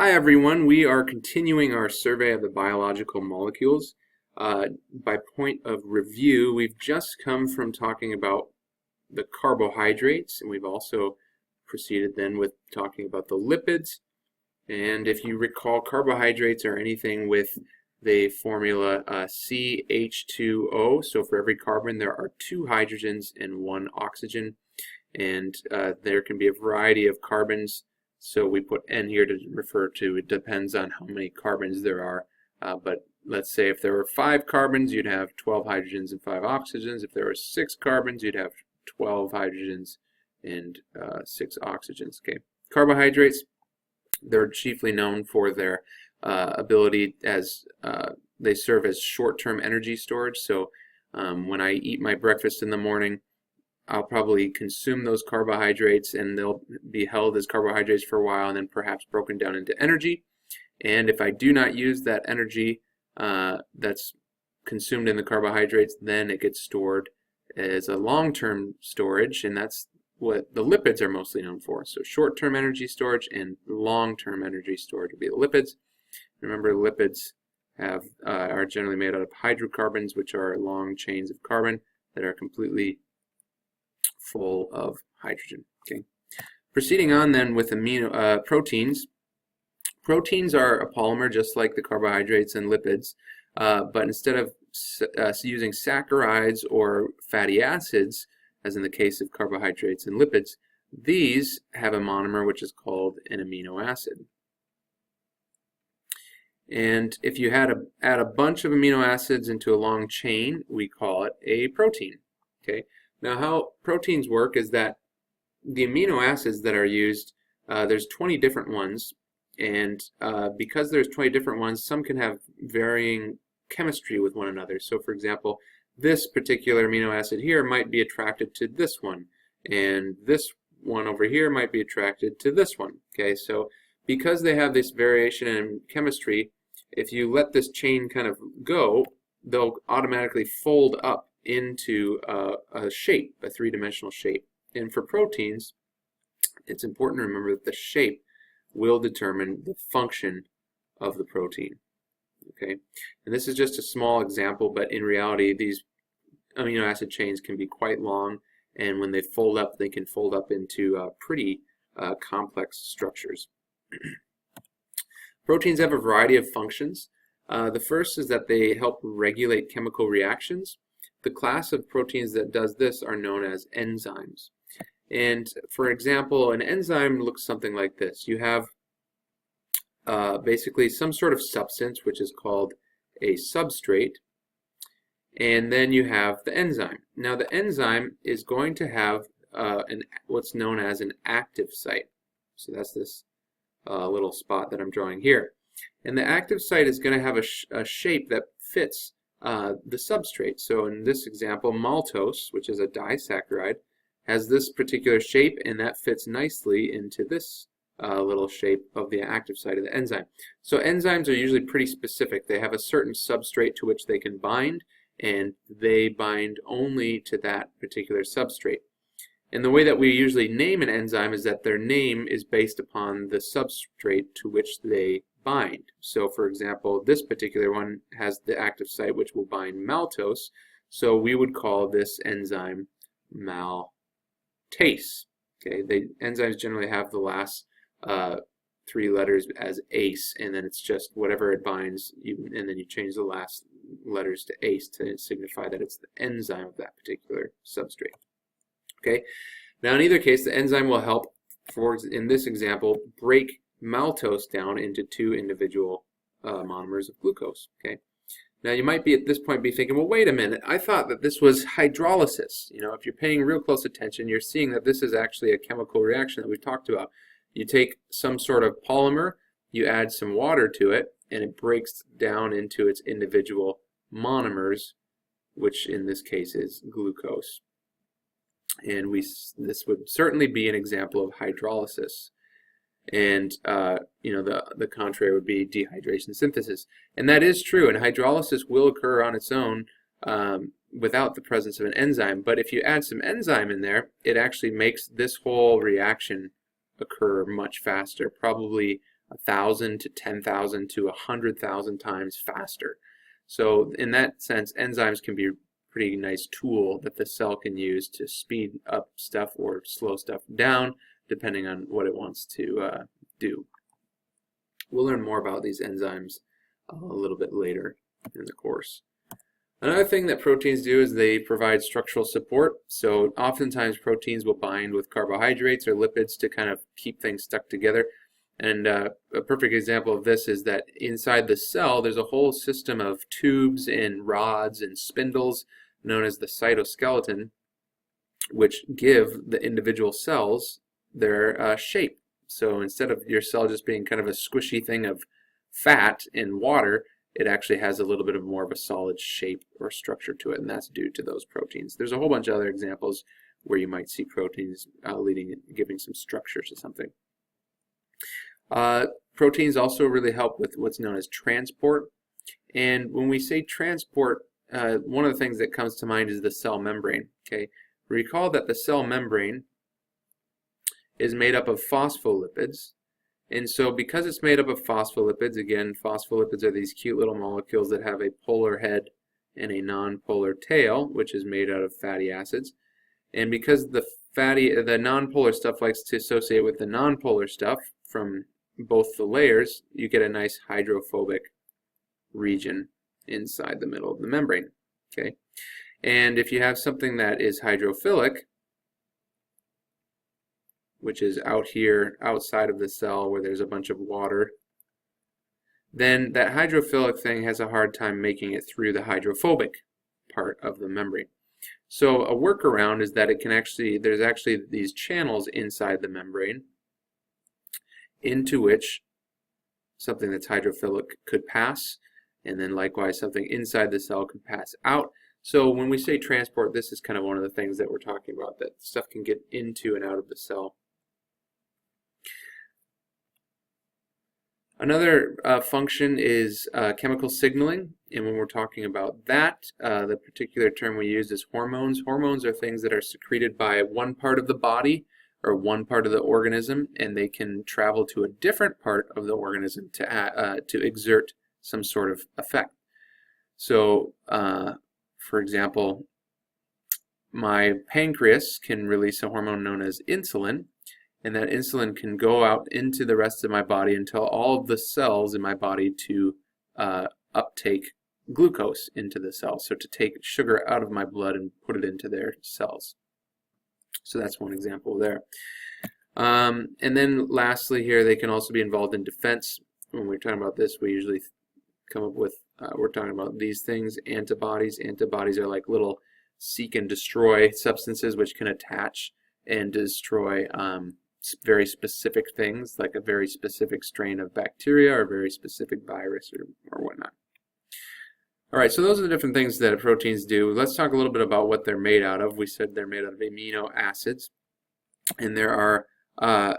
Hi everyone, we are continuing our survey of the biological molecules. By point of review, we've just come from talking about the carbohydrates, and we've also proceeded then with talking about the lipids. And if you recall, carbohydrates are anything with the formula CH2O. So for every carbon there are 2 hydrogens and 1 oxygen, and there can be a variety of carbons. So we put N here to refer to, it depends on how many carbons there are. But let's say if there were 5 carbons, you'd have 12 hydrogens and 5 oxygens. If there were 6 carbons, you'd have 12 hydrogens and 6 oxygens. Okay. Carbohydrates, they're chiefly known for their ability as they serve as short-term energy storage. So when I eat my breakfast in the morning, I'll probably consume those carbohydrates and they'll be held as carbohydrates for a while and then perhaps broken down into energy. And if I do not use that energy that's consumed in the carbohydrates, then it gets stored as a long-term storage, and that's what the lipids are mostly known for. So short-term energy storage and long-term energy storage would be the lipids. Remember, lipids are generally made out of hydrocarbons, which are long chains of carbon that are completely full of hydrogen. Okay. Proceeding on then with proteins. Proteins are a polymer just like the carbohydrates and lipids, but instead of using saccharides or fatty acids, as in the case of carbohydrates and lipids, these have a monomer which is called an amino acid. And if you add a bunch of amino acids into a long chain, we call it a protein. Okay. Now, how proteins work is that the amino acids that are used, there's 20 different ones, and because there's 20 different ones, some can have varying chemistry with one another. So, for example, this particular amino acid here might be attracted to this one, and this one over here might be attracted to this one. Okay, so because they have this variation in chemistry, if you let this chain kind of go, they'll automatically fold up into a shape, a three-dimensional shape. And for proteins, it's important to remember that the shape will determine the function of the protein. Okay, and this is just a small example, but in reality, these amino acid chains can be quite long, and when they fold up, they can fold up into pretty complex structures. Proteins have a variety of functions. The first is that they help regulate chemical reactions. The class of proteins that does this are known as enzymes. And for example, an enzyme looks something like this. You have basically some sort of substance, which is called a substrate, and then you have the enzyme. Now the enzyme is going to have what's known as an active site. So that's this little spot that I'm drawing here. And the active site is going to have a shape that fits the substrate. So in this example, maltose, which is a disaccharide, has this particular shape, and that fits nicely into this little shape of the active site of the enzyme. So enzymes are usually pretty specific. They have a certain substrate to which they can bind, and they bind only to that particular substrate. And the way that we usually name an enzyme is that their name is based upon the substrate to which they bind. So for example, this particular one has the active site which will bind maltose, so we would call this enzyme maltase. Okay, the enzymes generally have the last 3 letters as ACE, and then it's just whatever it binds, and then you change the last letters to ACE to signify that it's the enzyme of that particular substrate. Okay, now in either case, the enzyme will help, in this example, break maltose down into 2 individual monomers of glucose. Okay, now you might be at this point be thinking, well, wait a minute, I thought that this was hydrolysis. You know, if you're paying real close attention, you're seeing that this is actually a chemical reaction that we've talked about. You take some sort of polymer, you add some water to it, and it breaks down into its individual monomers, which in this case is glucose. And this would certainly be an example of hydrolysis. And you know, the contrary would be dehydration synthesis. And that is true, and hydrolysis will occur on its own without the presence of an enzyme. But if you add some enzyme in there, it actually makes this whole reaction occur much faster, probably 1,000 to 10,000 to 100,000 times faster. So in that sense, enzymes can be a pretty nice tool that the cell can use to speed up stuff or slow stuff down, depending on what it wants to do. We'll learn more about these enzymes a little bit later in the course. Another thing that proteins do is they provide structural support. So oftentimes proteins will bind with carbohydrates or lipids to kind of keep things stuck together. And a perfect example of this is that inside the cell there's a whole system of tubes and rods and spindles known as the cytoskeleton, which give the individual cells their shape. So instead of your cell just being kind of a squishy thing of fat and water, it actually has a little bit of more of a solid shape or structure to it, and that's due to those proteins. There's a whole bunch of other examples where you might see proteins giving some structure to something. Proteins also really help with what's known as transport. And when we say transport, one of the things that comes to mind is the cell membrane. Okay, recall that the cell membrane is made up of phospholipids. And so because it's made up of phospholipids, again, phospholipids are these cute little molecules that have a polar head and a non-polar tail, which is made out of fatty acids. And because the non-polar stuff likes to associate with the non-polar stuff from both the layers, you get a nice hydrophobic region inside the middle of the membrane. Okay, and if you have something that is hydrophilic, which is out here outside of the cell where there's a bunch of water, then that hydrophilic thing has a hard time making it through the hydrophobic part of the membrane. So a workaround is that there's actually these channels inside the membrane into which something that's hydrophilic could pass, and then likewise something inside the cell could pass out. So when we say transport, this is kind of one of the things that we're talking about, that stuff can get into and out of the cell. Another function is chemical signaling, and when we're talking about that, the particular term we use is hormones. Hormones are things that are secreted by one part of the body or one part of the organism, and they can travel to a different part of the organism to exert some sort of effect. So, for example, my pancreas can release a hormone known as insulin, and that insulin can go out into the rest of my body and tell all of the cells in my body to uptake glucose into the cell, so to take sugar out of my blood and put it into their cells. So that's one example there. And then lastly here, they can also be involved in defense. When we're talking about this, we usually come up with, we're talking about these things, antibodies. Antibodies are like little seek and destroy substances which can attach and destroy very specific things, like a very specific strain of bacteria or a very specific virus or whatnot. All right, so those are the different things that proteins do. Let's talk a little bit about what they're made out of. We said they're made out of amino acids, and there are a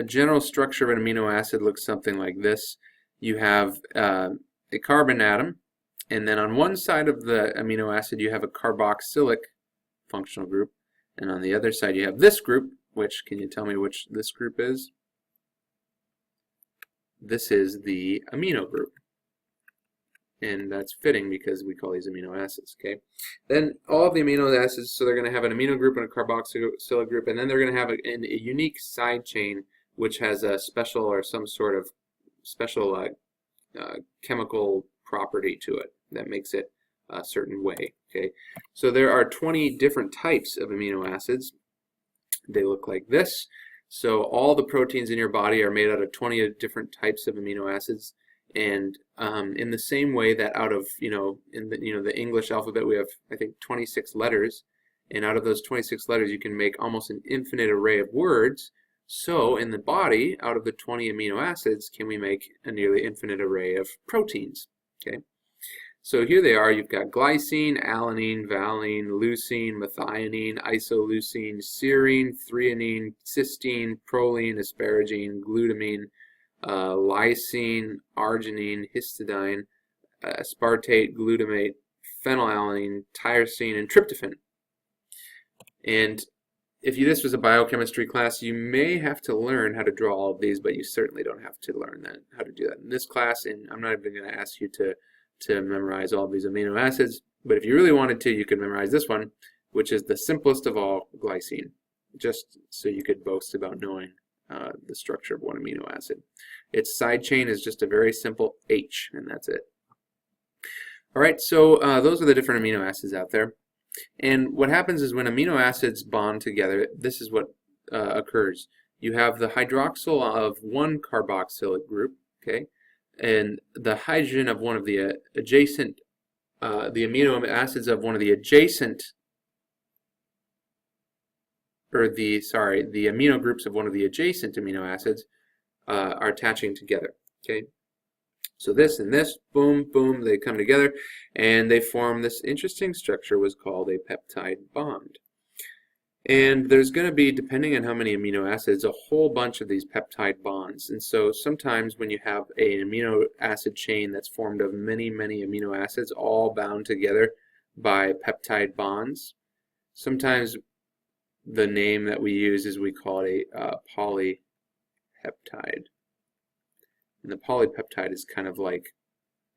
general structure of an amino acid looks something like this. You have a carbon atom, and then on one side of the amino acid you have a carboxylic functional group, and on the other side you have this group, which, can you tell me which this group is? This is the amino group. And that's fitting because we call these amino acids, okay? Then all of the amino acids, so they're going to have an amino group and a carboxylic group, and then they're going to have a unique side chain which has a special or some sort of special chemical property to it that makes it a certain way, okay? So there are 20 different types of amino acids. They look like this. So all the proteins in your body are made out of 20 different types of amino acids. And in the same way that out of, in the English alphabet we have, I think, 26 letters, and out of those 26 letters you can make almost an infinite array of words. So in the body, out of the 20 amino acids, can we make a nearly infinite array of proteins? Okay. So here they are. You've got glycine, alanine, valine, leucine, methionine, isoleucine, serine, threonine, cysteine, proline, asparagine, glutamine, lysine, arginine, histidine, aspartate, glutamate, phenylalanine, tyrosine, and tryptophan. And this was a biochemistry class, you may have to learn how to draw all of these, but you certainly don't have to learn how to do that in this class. And I'm not even going to ask you to memorize all of these amino acids. But if you really wanted to, you could memorize this one, which is the simplest of all, glycine, just so you could boast about knowing the structure of one amino acid. Its side chain is just a very simple H, and that's it. All right, so those are the different amino acids out there. And what happens is when amino acids bond together, this is what occurs. You have the hydroxyl of one carboxylic group, okay, and the hydrogen of one of the adjacent, the amino acids of one of the adjacent, or the amino groups of one of the adjacent amino acids are attaching together, okay. So this and this, boom, boom, they come together and they form this interesting structure was called a peptide bond. And there's going to be, depending on how many amino acids, a whole bunch of these peptide bonds. And so sometimes when you have an amino acid chain that's formed of many, many amino acids all bound together by peptide bonds, sometimes the name that we use is we call it a polypeptide. And the polypeptide is kind of like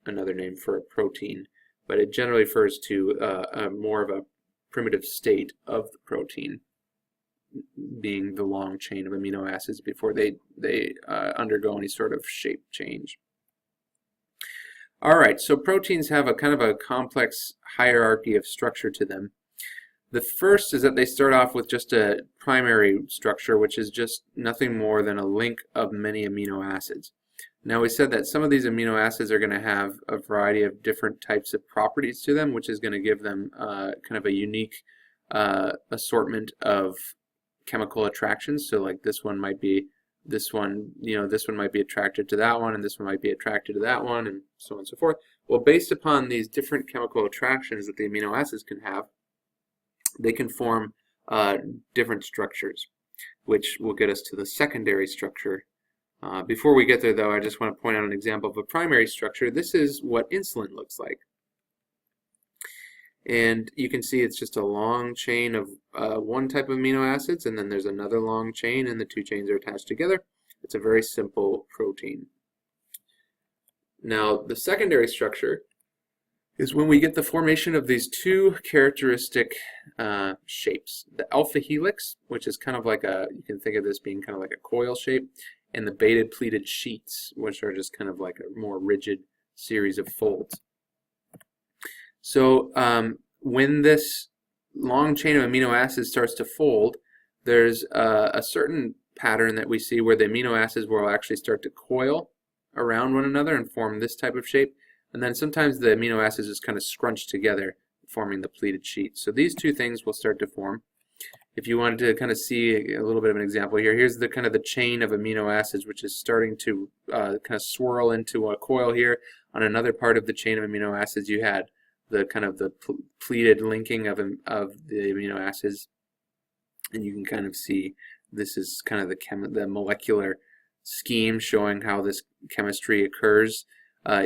another name for a protein, but it generally refers to more of a primitive state of the protein, being the long chain of amino acids before they undergo any sort of shape change. All right, so proteins have a kind of a complex hierarchy of structure to them. The first is that they start off with just a primary structure, which is just nothing more than a link of many amino acids. Now we said that some of these amino acids are going to have a variety of different types of properties to them, which is going to give them kind of a unique assortment of chemical attractions. So like this one might be this one, this one might be attracted to that one, and this one might be attracted to that one, and so on and so forth. Well, based upon these different chemical attractions that the amino acids can have, they can form different structures, which will get us to the secondary structure. Before we get there, though, I just want to point out an example of a primary structure. This is what insulin looks like. And you can see it's just a long chain of one type of amino acids, and then there's another long chain, and the two chains are attached together. It's a very simple protein. Now, the secondary structure is when we get the formation of these two characteristic shapes. The alpha helix, which is kind of like you can think of this being kind of like a coil shape, and the beta pleated sheets, which are just kind of like a more rigid series of folds. So when this long chain of amino acids starts to fold, there's a certain pattern that we see where the amino acids will actually start to coil around one another and form this type of shape. And then sometimes the amino acids just kind of scrunch together, forming the pleated sheet. So these two things will start to form. If you wanted to kind of see a little bit of an example here, here's the kind of the chain of amino acids, which is starting to kind of swirl into a coil here. On another part of the chain of amino acids, you had the kind of the pleated linking of the amino acids, and you can kind of see this is kind of the molecular scheme showing how this chemistry occurs.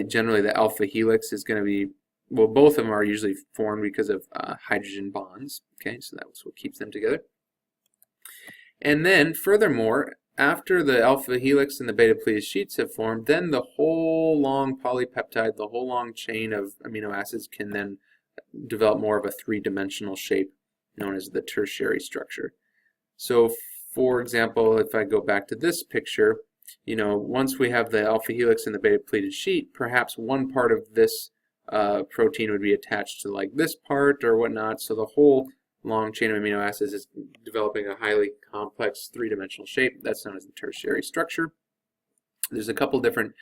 Generally, the alpha helix is going to be, well, both of them are usually formed because of hydrogen bonds. Okay, so that's what keeps them together. And then, furthermore, after the alpha helix and the beta pleated sheets have formed, then the whole long polypeptide, the whole long chain of amino acids can then develop more of a three-dimensional shape known as the tertiary structure. So, for example, if I go back to this picture, once we have the alpha helix and the beta pleated sheet, perhaps one part of this protein would be attached to like this part or whatnot. So the whole long chain of amino acids is developing a highly complex three-dimensional shape. That's known as the tertiary structure. There's a couple different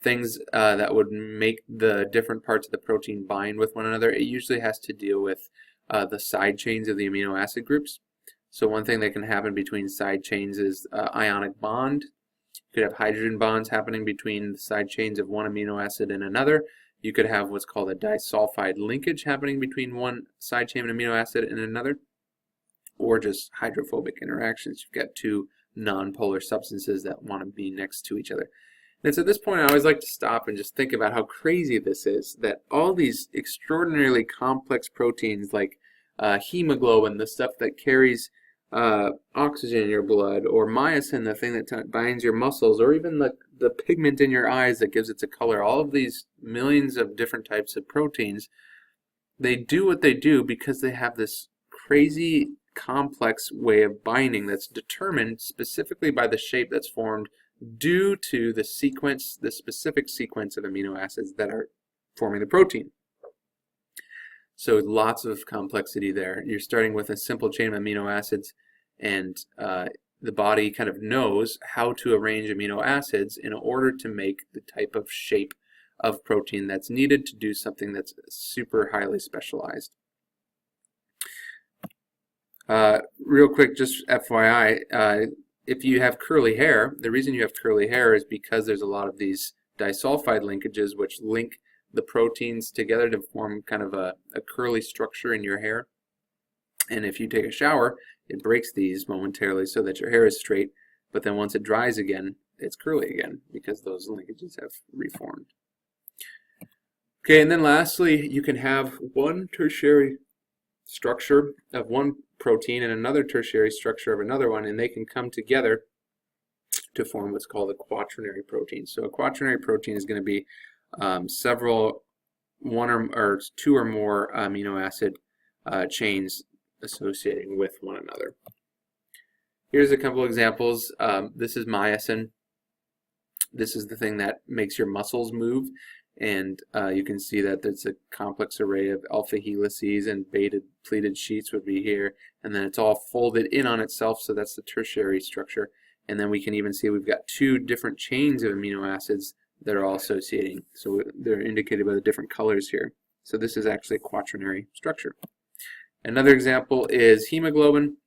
things that would make the different parts of the protein bind with one another. It usually has to deal with the side chains of the amino acid groups. So one thing that can happen between side chains is ionic bond. You could have hydrogen bonds happening between the side chains of one amino acid and another. You could have what's called a disulfide linkage happening between one side chain of an amino acid and another, or just hydrophobic interactions. You've got two nonpolar substances that want to be next to each other. And so at this point, I always like to stop and just think about how crazy this is, that all these extraordinarily complex proteins like hemoglobin, the stuff that carries oxygen in your blood, or myosin, the thing that binds your muscles, or even the pigment in your eyes that gives it a color. All of these millions of different types of proteins, they do what they do because they have this crazy complex way of binding that's determined specifically by the shape that's formed due to the sequence, the specific sequence of amino acids that are forming the protein. So lots of complexity there. You're starting with a simple chain of amino acids, and the body kind of knows how to arrange amino acids in order to make the type of shape of protein that's needed to do something that's super highly specialized. Real quick, just FYI, if you have curly hair, the reason you have curly hair is because there's a lot of these disulfide linkages which link the proteins together to form kind of a curly structure in your hair. And if you take a shower, it breaks these momentarily so that your hair is straight, but then once it dries again, it's curly again because those linkages have reformed. Okay, and then lastly, you can have one tertiary structure of one protein and another tertiary structure of another one, and they can come together to form what's called a quaternary protein. So a quaternary protein is going to be one or two or more amino acid chains associating with one another. Here's a couple examples. This is myosin. This is the thing that makes your muscles move, and you can see that there's a complex array of alpha helices and beta pleated sheets would be here, and then it's all folded in on itself, so that's the tertiary structure. And then we can even see we've got two different chains of amino acids that are all associating. So they're indicated by the different colors here. So this is actually a quaternary structure. Another example is hemoglobin.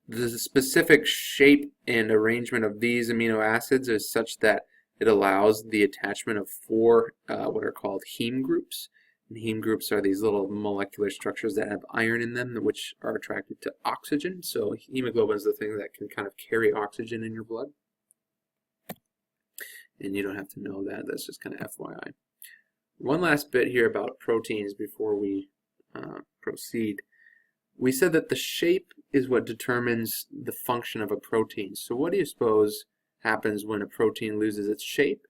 The specific shape and arrangement of these amino acids is such that it allows the attachment of four what are called heme groups. And heme groups are these little molecular structures that have iron in them, which are attracted to oxygen. So hemoglobin is the thing that can kind of carry oxygen in your blood. And you don't have to know that. That's just kind of FYI. One last bit here about proteins before we proceed. We said that the shape is what determines the function of a protein. So what do you suppose happens when a protein loses its shape?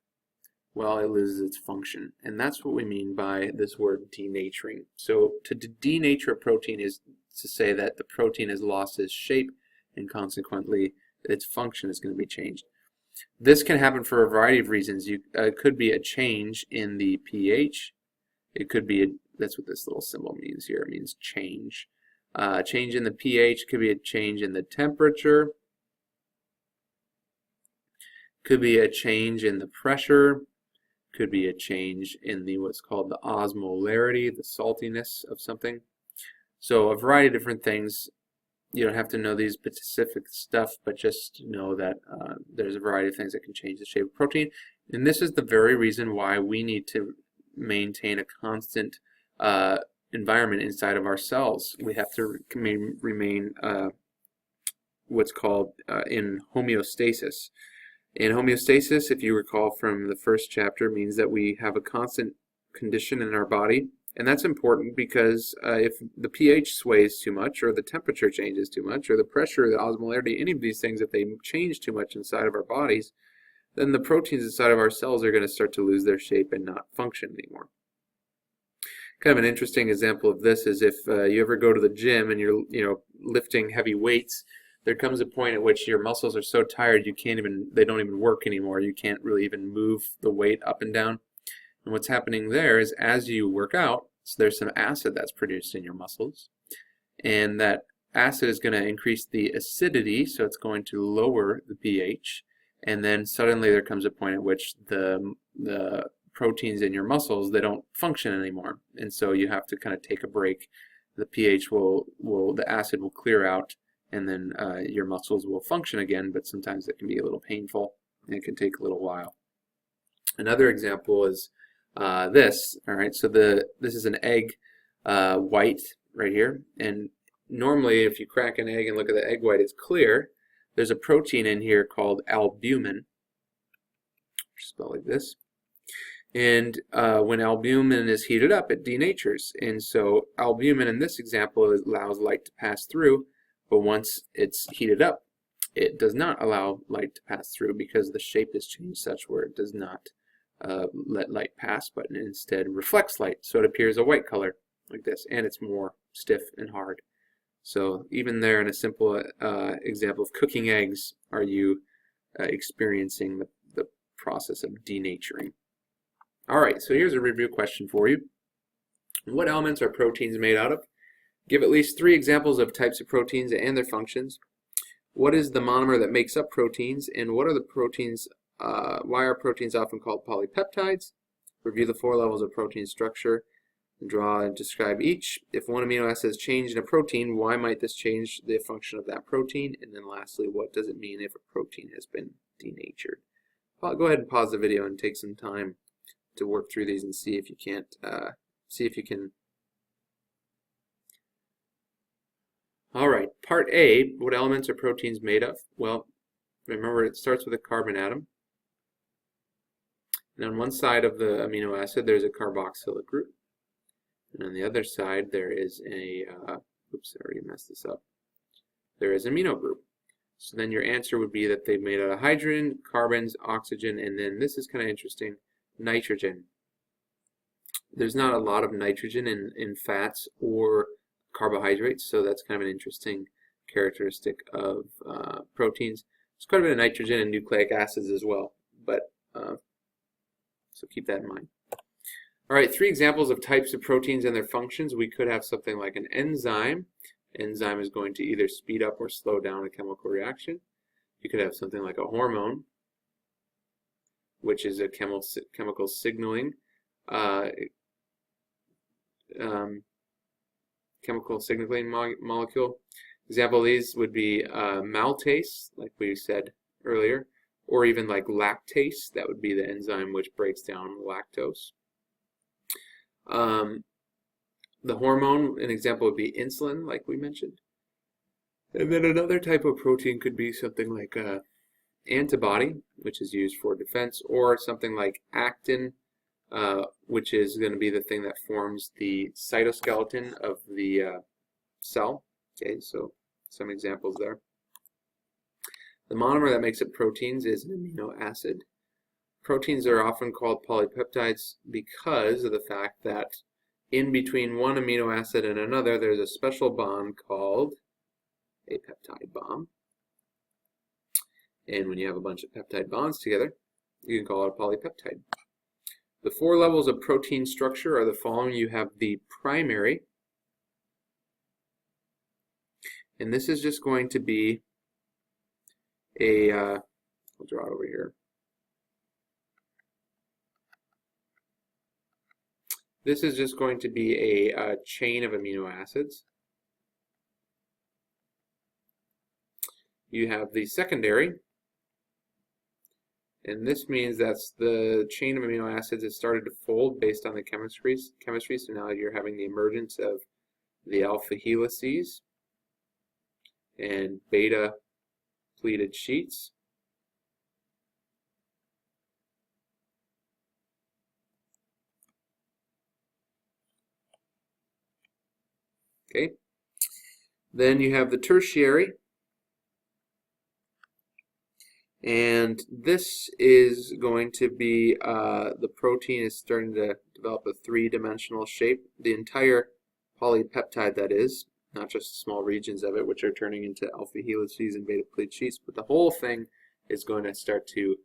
Well, it loses its function. And that's what we mean by this word denaturing. So to denature a protein is to say that the protein has lost its shape, and consequently its function is going to be changed. This can happen for a variety of reasons. It could be a change in the pH. It could be, that's what this little symbol means here. It means change. Change in the pH could be a change in the temperature. Could be a change in the pressure. Could be a change in the what's called the osmolarity, the saltiness of something. So a variety of different things. You don't have to know these specific stuff, but just know that there's a variety of things that can change the shape of protein. And this is the very reason why we need to maintain a constant environment inside of our cells. We have to remain what's called in homeostasis. And homeostasis, if you recall from the first chapter, means that we have a constant condition in our body. And that's important because if the pH sways too much, or the temperature changes too much, or the pressure, the osmolarity, any of these things, if they change too much inside of our bodies, then the proteins inside of our cells are going to start to lose their shape and not function anymore. Kind of an interesting example of this is if you ever go to the gym and you're lifting heavy weights, there comes a point at which your muscles are so tired they don't even work anymore. You can't really even move the weight up and down. And what's happening there is as you work out, so there's some acid that's produced in your muscles, and that acid is going to increase the acidity, so it's going to lower the pH, and then suddenly there comes a point at which the proteins in your muscles, they don't function anymore, and so you have to kind of take a break. The pH the acid will clear out, and then your muscles will function again, but sometimes it can be a little painful, and it can take a little while. Another example is this. All right, so this is an egg white right here, and normally if you crack an egg and look at the egg white, it's clear. There's a protein in here called albumin, spelled like this, and when albumin is heated up, it denatures, and so albumin in this example allows light to pass through, but once it's heated up, it does not allow light to pass through because the shape is changed such where it does not let light pass, but instead reflects light, so it appears a white color like this, and it's more stiff and hard. So even there, in a simple example of cooking eggs, are you experiencing the process of denaturing? Alright, so here's a review question for you. What elements are proteins made out of? Give at least 3 examples of types of proteins and their functions. What is the monomer that makes up proteins, and what are the proteins? Why are proteins often called polypeptides? Review the 4 levels of protein structure. Draw and describe each. If one amino acid is changed in a protein, why might this change the function of that protein? And then lastly, what does it mean if a protein has been denatured? Well, go ahead and pause the video and take some time to work through these and see if you can. All right, part A, what elements are proteins made of? Well, remember it starts with a carbon atom. And on one side of the amino acid, there's a carboxylic group. And on the other side, there is a, oops, I already messed this up. There is an amino group. So then your answer would be that they've made out of hydrogen, carbons, oxygen, and then this is kind of interesting, nitrogen. There's not a lot of nitrogen in fats or carbohydrates, so that's kind of an interesting characteristic of proteins. There's quite a bit of nitrogen and nucleic acids as well, but so keep that in mind. All right, 3 examples of types of proteins and their functions. We could have something like an enzyme. Enzyme is going to either speed up or slow down a chemical reaction. You could have something like a hormone, which is a chemical signaling molecule. Example of these would be maltase, like we said earlier, or even like lactase. That would be the enzyme which breaks down lactose. The hormone, an example would be insulin, like we mentioned. And then another type of protein could be something like a antibody, which is used for defense, or something like actin, which is going to be the thing that forms the cytoskeleton of the cell. Okay, so some examples there. The monomer that makes up proteins is an amino acid. Proteins are often called polypeptides because of the fact that in between one amino acid and another, there's a special bond called a peptide bond. And when you have a bunch of peptide bonds together, you can call it a polypeptide. The 4 levels of protein structure are the following. You have the primary, and this is just going to be a, I'll draw it over here. This is just going to be a chain of amino acids. You have the secondary, and this means that's the chain of amino acids has started to fold based on the chemistry. So now you're having the emergence of the alpha helices and beta pleated sheets. Okay. Then you have the tertiary, and this is going to be the protein is starting to develop a 3-dimensional shape. The entire polypeptide, that is, not just small regions of it, which are turning into alpha helices and beta pleated sheets, but the whole thing is going to start to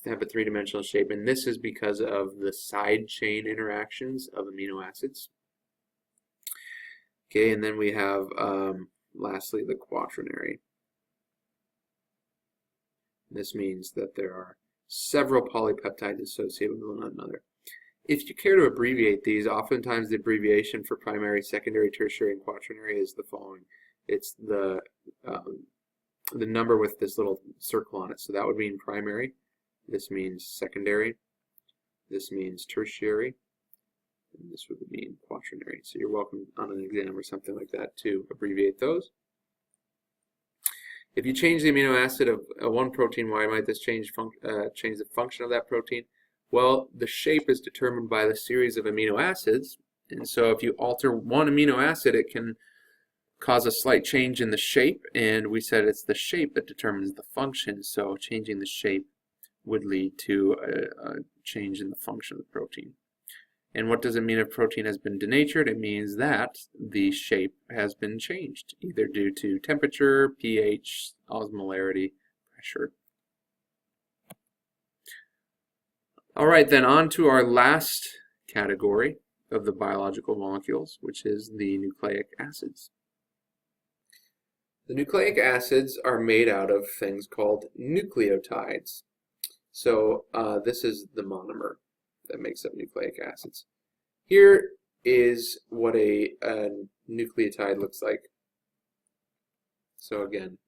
have a 3-dimensional shape, and this is because of the side chain interactions of amino acids. Okay, and then we have, lastly, the quaternary. This means that there are several polypeptides associated with one another. If you care to abbreviate these, oftentimes the abbreviation for primary, secondary, tertiary, and quaternary is the following. It's the number with this little circle on it. So that would mean primary. This means secondary. This means tertiary. And this would mean quaternary. So you're welcome on an exam or something like that to abbreviate those. If you change the amino acid of one protein, why might this change the function of that protein? Well, the shape is determined by the series of amino acids, and so if you alter one amino acid, it can cause a slight change in the shape, and we said it's the shape that determines the function, so changing the shape would lead to a change in the function of the protein. And what does it mean if protein has been denatured? It means that the shape has been changed, either due to temperature, pH, osmolarity, pressure. All right, then on to our last category of the biological molecules, which is the nucleic acids. The nucleic acids are made out of things called nucleotides. So this is the monomer that makes up nucleic acids. Here is what a nucleotide looks like. So again,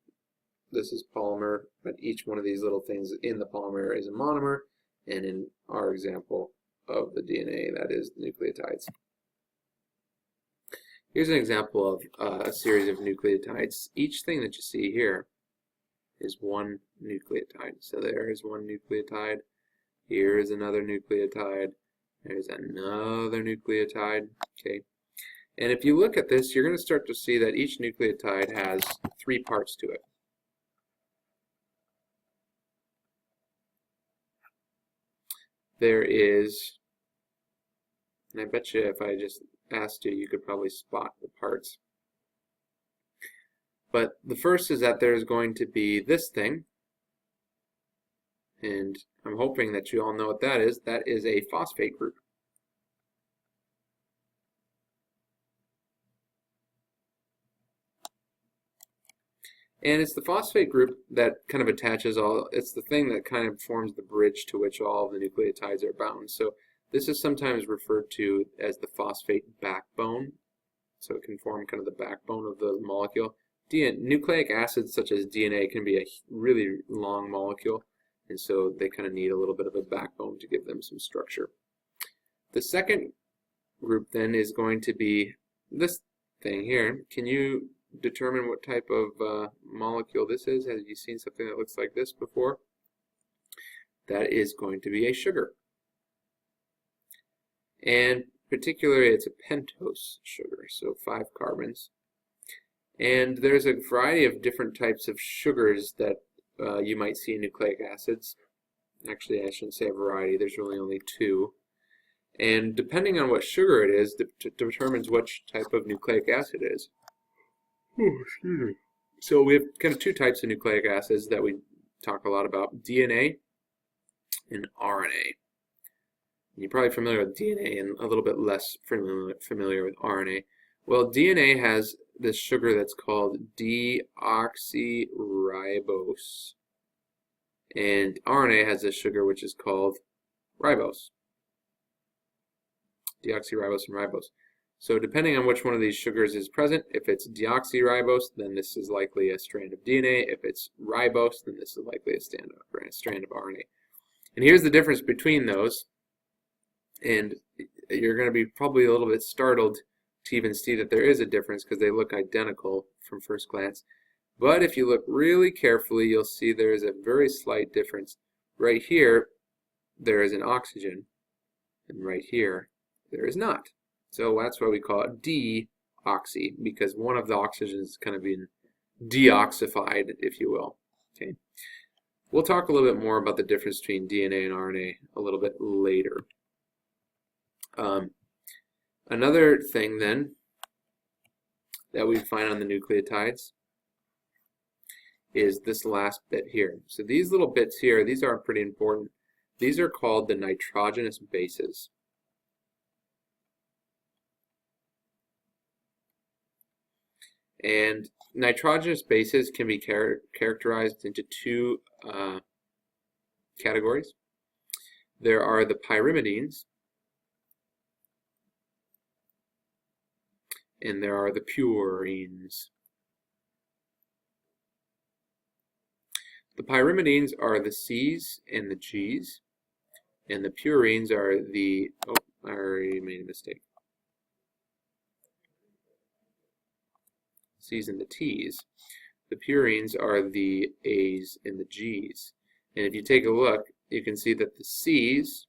this is polymer, but each one of these little things in the polymer is a monomer, and in our example of the DNA, that is nucleotides. Here's an example of a series of nucleotides. Each thing that you see here is one nucleotide. So there is one nucleotide. Here is another nucleotide. There's another nucleotide. Okay. And if you look at this, you're going to start to see that each nucleotide has 3 parts to it. There is, and I bet you if I just asked you, you could probably spot the parts. But the first is that there's going to be this thing, and I'm hoping that you all know what that is. That is a phosphate group. And it's the phosphate group that kind of attaches all, it's the thing that kind of forms the bridge to which all of the nucleotides are bound. So this is sometimes referred to as the phosphate backbone. So it can form kind of the backbone of the molecule. Nucleic acids such as DNA can be a really long molecule, and so they kind of need a little bit of a backbone to give them some structure. The second group then is going to be this thing here. Can you determine what type of molecule this is? Have you seen something that looks like this before? That is going to be a sugar. And particularly it's a pentose sugar, so 5 carbons. And there's a variety of different types of sugars that you might see in nucleic acids. Actually, I shouldn't say a variety, there's really only 2. And depending on what sugar it is, determines which type of nucleic acid it is. Oh, excuse me. So we have kind of 2 types of nucleic acids that we talk a lot about, DNA and RNA. You're probably familiar with DNA and a little bit less familiar with RNA. Well, DNA has this sugar that's called deoxyribose, and RNA has this sugar which is called ribose. Deoxyribose and ribose. So depending on which one of these sugars is present, if it's deoxyribose, then this is likely a strand of DNA. If it's ribose, then this is likely a strand of RNA. And here's the difference between those. And you're going to be probably a little bit startled to even see that there is a difference because they look identical from first glance. But if you look really carefully, you'll see there is a very slight difference. Right here, there is an oxygen, and right here, there is not. So that's why we call it deoxy, because one of the oxygens is kind of being deoxified, if you will. Okay. We'll talk a little bit more about the difference between DNA and RNA a little bit later. Another thing then that we find on the nucleotides is this last bit here. So these little bits here, these are pretty important. These are called the nitrogenous bases. And nitrogenous bases can be characterized into 2 categories. There are the pyrimidines, and there are the purines. The pyrimidines are the C's and the G's, and the purines are the, oh, I already made a mistake. C's and the T's. The purines are the A's and the G's. And if you take a look, you can see that the C's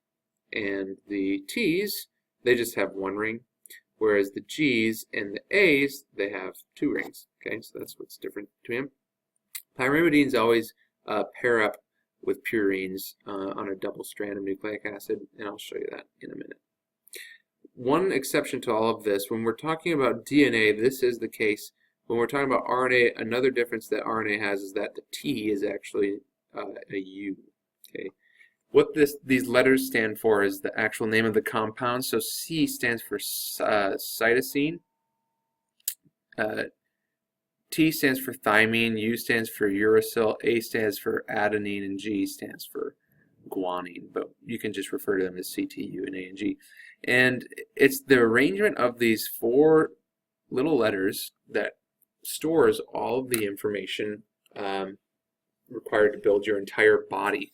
and the T's, they just have 1 ring. whereas the G's and the A's, they have 2 rings. Okay, so that's what's different between them. Pyrimidines always pair up with purines on a double strand of nucleic acid, and I'll show you that in a minute. One exception to all of this, when we're talking about DNA, this is the case. When we're talking about RNA, another difference that RNA has is that the T is actually a U. Okay. What these letters stand for is the actual name of the compound. So C stands for cytosine, T stands for thymine, U stands for uracil, A stands for adenine, and G stands for guanine. But you can just refer to them as C, T, U, and A, and G. And it's the arrangement of these 4 little letters that stores all of the information required to build your entire body.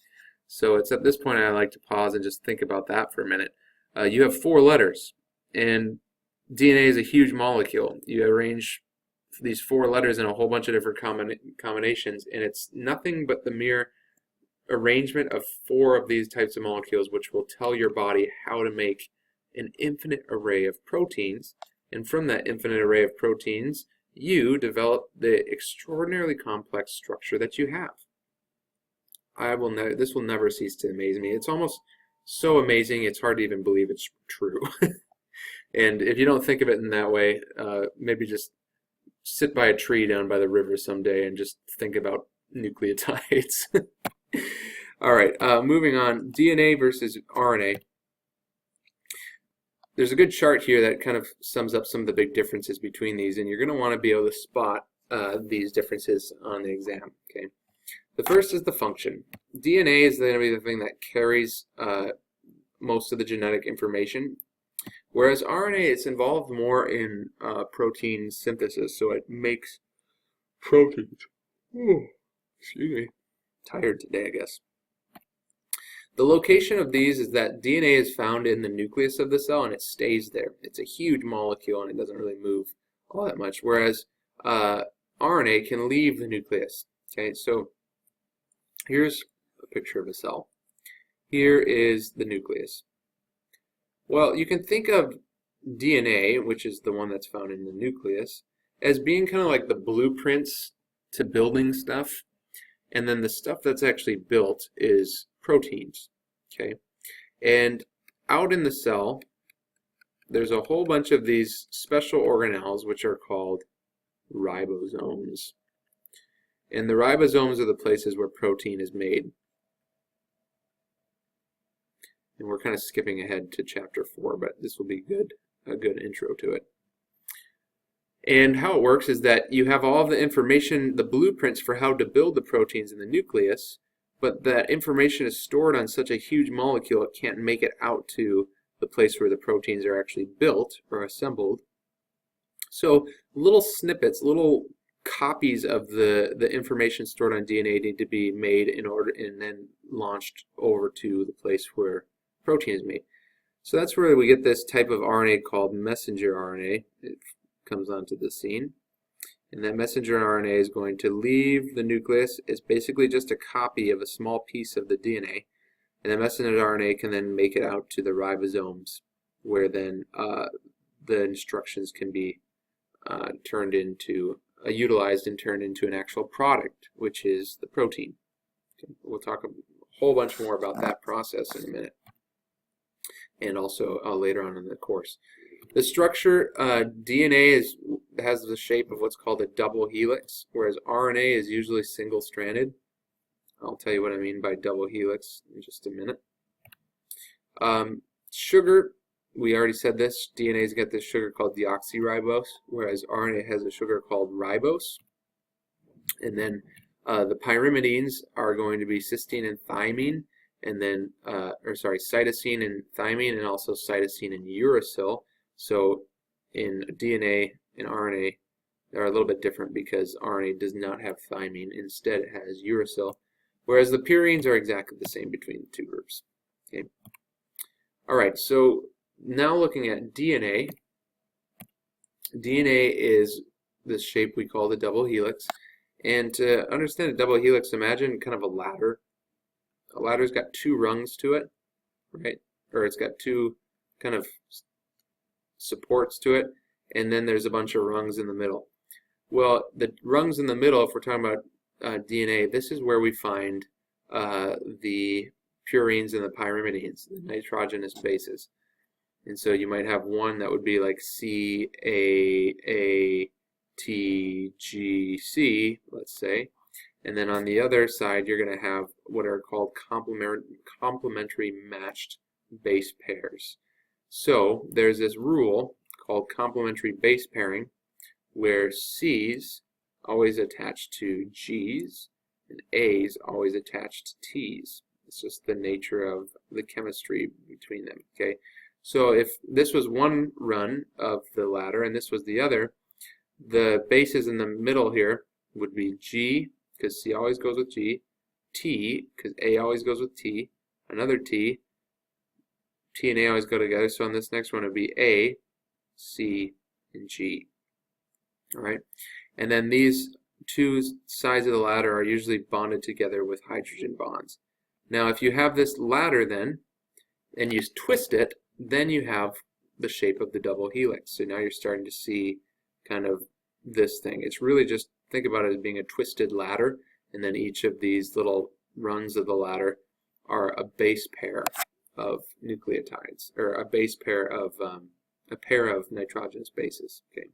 So it's at this point I like to pause and just think about that for a minute. You have 4 letters, and DNA is a huge molecule. You arrange these 4 letters in a whole bunch of different combinations, and it's nothing but the mere arrangement of 4 of these types of molecules which will tell your body how to make an infinite array of proteins, and from that infinite array of proteins you develop the extraordinarily complex structure that you have. This will never cease to amaze me. It's almost so amazing it's hard to even believe it's true. And if you don't think of it in that way, maybe just sit by a tree down by the river someday and just think about nucleotides. All right, moving on. DNA versus RNA. There's a good chart here that kind of sums up some of the big differences between these, and you're going to want to be able to spot these differences on the exam. Okay. The first is the function. DNA is going to be the thing that carries most of the genetic information, whereas RNA is involved more in protein synthesis, so it makes proteins. Ooh, excuse me. Tired today, I guess. The location of these is that DNA is found in the nucleus of the cell and it stays there. It's a huge molecule and it doesn't really move all that much, whereas RNA can leave the nucleus. Okay, so here's a picture of a cell. Here is the nucleus. Well, you can think of DNA, which is the one that's found in the nucleus, as being kind of like the blueprints to building stuff, and then the stuff that's actually built is proteins. Okay, and out in the cell there's a whole bunch of these special organelles which are called ribosomes, and the ribosomes are the places where protein is made. And we're kind of skipping ahead to chapter 4, but this will be a good intro to it. And how it works is that you have all of the information, the blueprints for how to build the proteins in the nucleus, but that information is stored on such a huge molecule it can't make it out to the place where the proteins are actually built or assembled. So little snippets, little copies of the information stored on DNA need to be made in order and then launched over to the place where protein is made. So that's where we get this type of RNA called messenger RNA. It comes onto the scene. And that messenger RNA is going to leave the nucleus. It's basically just a copy of a small piece of the DNA. And the messenger RNA can then make it out to the ribosomes, where then the instructions can be utilized and turned into an actual product, which is the protein. Okay. We'll talk a whole bunch more about that process in a minute, and also later on in the course. The structure, DNA has the shape of what's called a double helix, whereas RNA is usually single-stranded. I'll tell you what I mean by double helix in just a minute. Sugar, we already said this, DNA's got this sugar called deoxyribose, whereas RNA has a sugar called ribose. And then the pyrimidines are going to be cysteine and thymine, and then, cytosine and thymine, and also cytosine and uracil. So in DNA and RNA, they're a little bit different because RNA does not have thymine. Instead, it has uracil, whereas the purines are exactly the same between the two groups. Okay. All right, so now looking at DNA. DNA is this shape we call the double helix. And to understand a double helix, imagine kind of a ladder. A ladder's got 2 rungs to it, right? Or it's got 2 kind of supports to it, and then there's a bunch of rungs in the middle. Well, the rungs in the middle, if we're talking about DNA, this is where we find the purines and the pyrimidines, the nitrogenous bases. And so you might have one that would be like CAATGC, let's say. And then on the other side, you're going to have what are called complementary matched base pairs. So there's this rule called complementary base pairing, where C's always attached to G's and A's always attached to T's. It's just the nature of the chemistry between them. Okay, so if this was one run of the ladder and this was the other, the bases in the middle here would be G, because C always goes with G, T, because A always goes with T, another T, T and A always go together, so on this next one it would be A, C, and G. Alright, and then these two sides of the ladder are usually bonded together with hydrogen bonds. Now if you have this ladder then, and you twist it, then you have the shape of the double helix. So now you're starting to see kind of this thing. It's really just, think about it as being a twisted ladder, and then each of these little rungs of the ladder are a base pair of nucleotides, or a base pair of a pair of nitrogenous bases. Okay.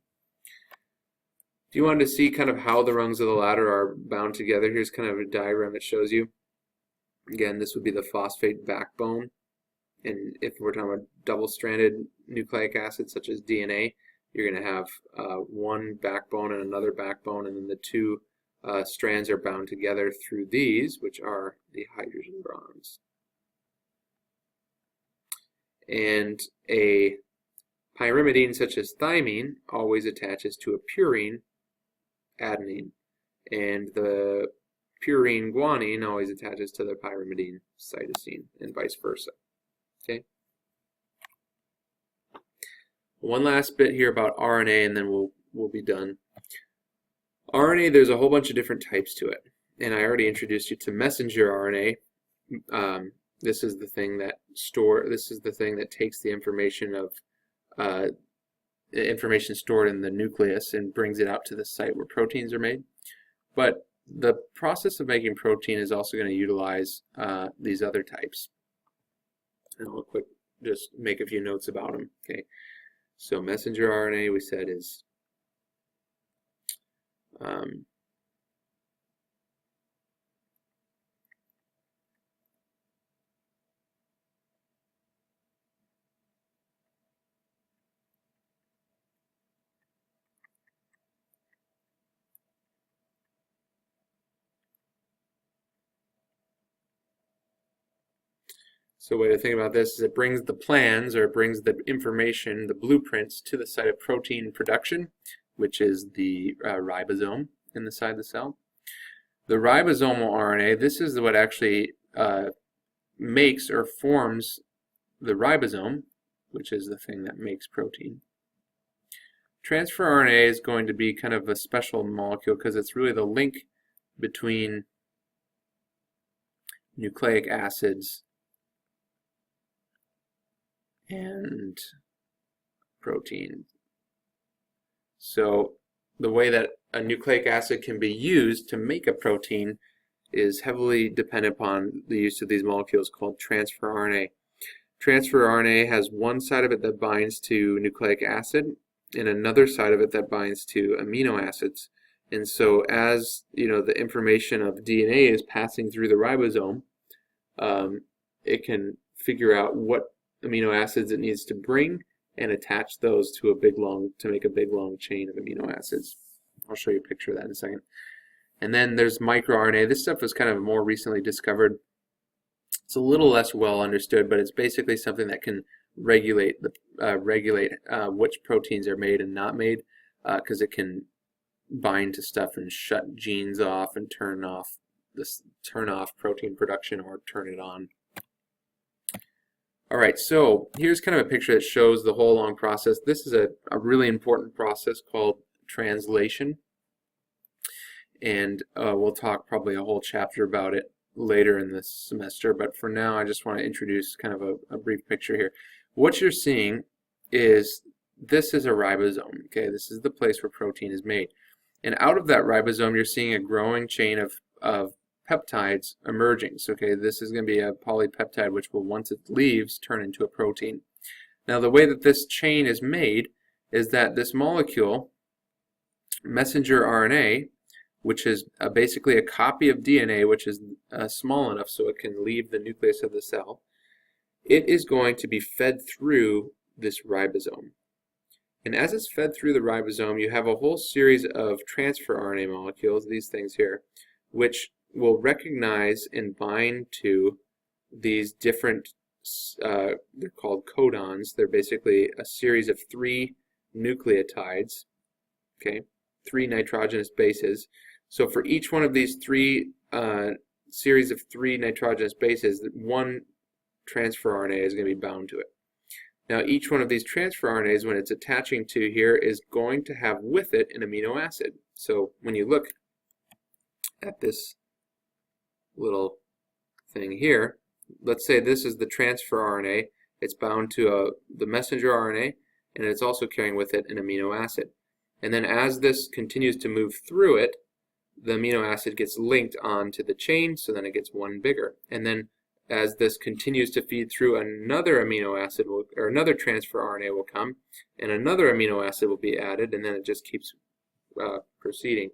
If you wanted to see kind of how the rungs of the ladder are bound together, here's kind of a diagram that shows you. Again, this would be the phosphate backbone, and if we're talking about double-stranded nucleic acids such as DNA, you're going to have one backbone and another backbone, and then the two strands are bound together through these, which are the hydrogen bonds. And a pyrimidine such as thymine always attaches to a purine, adenine, and the purine guanine always attaches to the pyrimidine, cytosine, and vice versa. Okay. One last bit here about RNA, and then we'll be done. RNA, there's a whole bunch of different types to it, and I already introduced you to messenger RNA. This is the thing that takes the information of information stored in the nucleus and brings it out to the site where proteins are made. But the process of making protein is also going to utilize these other types. And I'll just make a few notes about them. Okay, so messenger RNA, we said, is so a way to think about this is it brings the plans, or it brings the information, the blueprints, to the site of protein production, which is the ribosome in the side of the cell. The ribosomal RNA, this is what actually makes or forms the ribosome, which is the thing that makes protein. Transfer RNA is going to be kind of a special molecule because it's really the link between nucleic acids and protein. So the way that a nucleic acid can be used to make a protein is heavily dependent upon the use of these molecules called transfer RNA. Transfer RNA has one side of it that binds to nucleic acid and another side of it that binds to amino acids. And so as the information of DNA is passing through the ribosome, it can figure out what amino acids it needs to bring and attach those to make a big long chain of amino acids. I'll show you a picture of that in a second. And then there's microRNA. This stuff was kind of more recently discovered. It's a little less well understood, but it's basically something that can regulate which proteins are made and not made, because it can bind to stuff and shut genes off and turn off protein production or turn it on. Alright, so here's kind of a picture that shows the whole long process. This is a really important process called translation, and we'll talk probably a whole chapter about it later in this semester, but for now I just want to introduce kind of a brief picture here. What you're seeing is this is a ribosome. Okay, this is the place where protein is made. And out of that ribosome, you're seeing a growing chain of peptides emerging. So, okay, this is going to be a polypeptide, which will, once it leaves, turn into a protein. Now, the way that this chain is made is that this molecule, messenger RNA, which is basically a copy of DNA, which is small enough so it can leave the nucleus of the cell, it is going to be fed through this ribosome. And as it's fed through the ribosome, you have a whole series of transfer RNA molecules, these things here, which will recognize and bind to these different, they're called codons. They're basically a series of 3 nucleotides, okay, 3 nitrogenous bases. So for each one of these series of 3 nitrogenous bases, one transfer RNA is going to be bound to it. Now, each one of these transfer RNAs, when it's attaching to here, is going to have with it an amino acid. So when you look at this little thing here, let's say this is the transfer RNA. It's bound to the messenger RNA, and it's also carrying with it an amino acid. And then as this continues to move through it, the amino acid gets linked onto the chain, so then it gets one bigger. And then as this continues to feed through, another amino acid or another transfer RNA will come, and another amino acid will be added, and then it just keeps proceeding.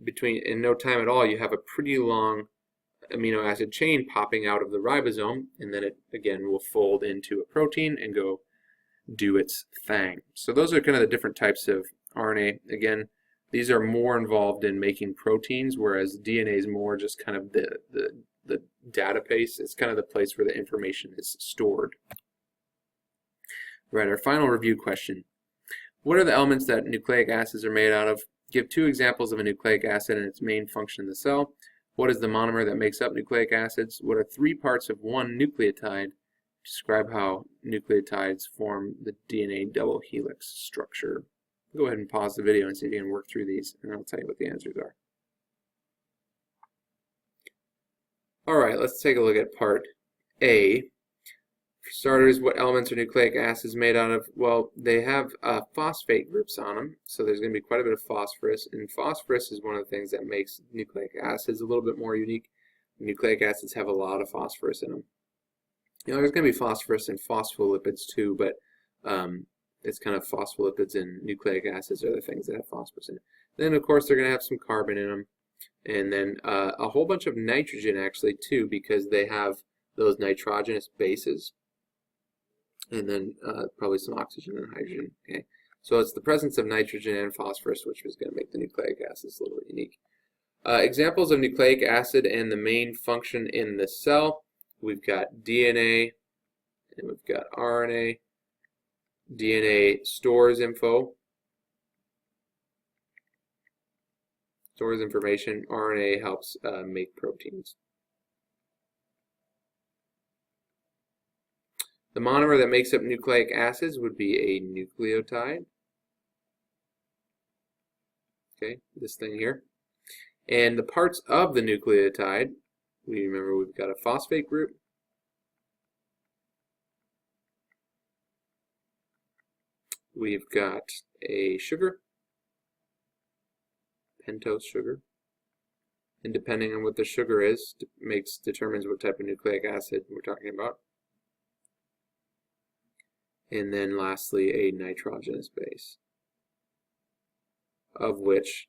In no time at all, you have a pretty long amino acid chain popping out of the ribosome, and then it again will fold into a protein and go do its thing. So those are kind of the different types of RNA. Again, these are more involved in making proteins, whereas DNA is more just kind of the database. It's kind of the place where the information is stored. Right, our final review question. What are the elements that nucleic acids are made out of? Give 2 examples of a nucleic acid and its main function in the cell. What is the monomer that makes up nucleic acids? What are 3 parts of one nucleotide? Describe how nucleotides form the DNA double helix structure. Go ahead and pause the video and see if you can work through these, and I'll tell you what the answers are. Alright, let's take a look at part A. For starters, what elements are nucleic acids made out of? Well, they have phosphate groups on them, so there's going to be quite a bit of phosphorus, and phosphorus is one of the things that makes nucleic acids a little bit more unique. Nucleic acids have a lot of phosphorus in them. You know, there's going to be phosphorus and phospholipids too, but it's kind of phospholipids and nucleic acids are the things that have phosphorus in it. Then, of course, they're going to have some carbon in them. And then a whole bunch of nitrogen actually too, because they have those nitrogenous bases, and then probably some oxygen and hydrogen. Okay, so it's the presence of nitrogen and phosphorus which was going to make the nucleic acids a little bit unique. Examples of nucleic acid and the main function in the cell: we've got DNA and we've got RNA. DNA stores info. Stores information. RNA helps make proteins. The monomer that makes up nucleic acids would be a nucleotide. Okay, this thing here. And the parts of the nucleotide, we remember we've got a phosphate group. We've got a sugar. Pentose sugar, and depending on what the sugar is, determines what type of nucleic acid we're talking about. And then lastly, a nitrogenous base, of which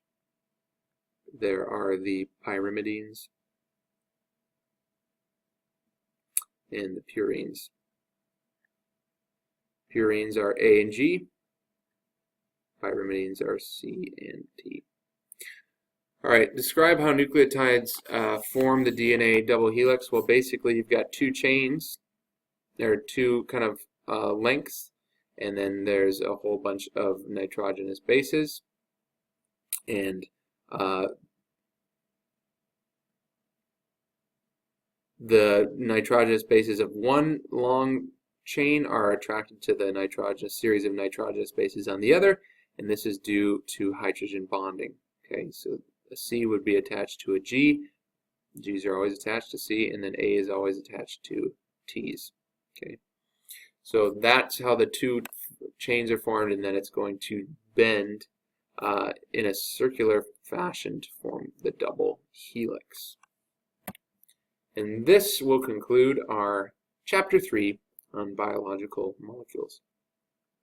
there are the pyrimidines and the purines. Purines are A and G, pyrimidines are C and T. Alright, describe how nucleotides form the DNA double helix. Well, basically you've got 2 chains. There are 2 kind of lengths, and then there's a whole bunch of nitrogenous bases. And the nitrogenous bases of one long chain are attracted to the nitrogenous series of nitrogenous bases on the other, and this is due to hydrogen bonding. Okay, so a C would be attached to a G. G's are always attached to C, and then A is always attached to T's. Okay, so that's how the chains are formed, and then it's going to bend in a circular fashion to form the double helix. And this will conclude our Chapter 3 on biological molecules.